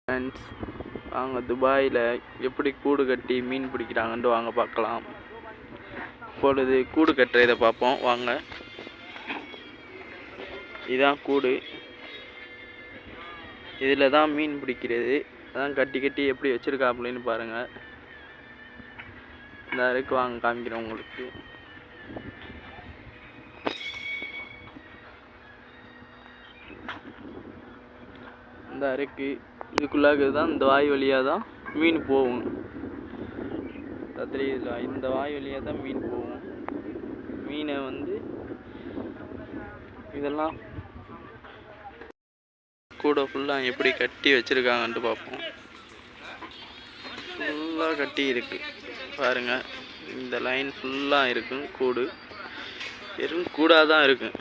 Friends, வாங்க துபாயில் எப்படி கூடு கட்டி மீன் பிடிக்கிறாங்கன்ட்டு வாங்க பார்க்கலாம். இப்பொழுது கூடு கட்டுறதை பார்ப்போம் வாங்க. இதுதான் கூடு, இதில் தான் மீன் பிடிக்கிறது. அதான் கட்டி கட்டி எப்படி வச்சுருக்காப்புலன்னு பாருங்கள். இந்த அறைக்கு வாங்க காமிக்கிறேன் உங்களுக்கு. இந்த அறைக்கு இதுக்குள்ளாக தான், இந்த வாய் வழியாக தான் மீன் போகும். தெரியுதுல, இந்த வாய் வழியாக தான் மீன் போகும். மீனை இதெல்லாம் கூட ஃபுல்லாக எப்படி கட்டி வச்சுருக்காங்கன்ட்டு பார்ப்போம். ஃபுல்லாக கட்டி இருக்கு பாருங்கள். இந்த லைன் ஃபுல்லாக இருக்கும் கூடு, வெறும் கூடாக தான் இருக்கும்.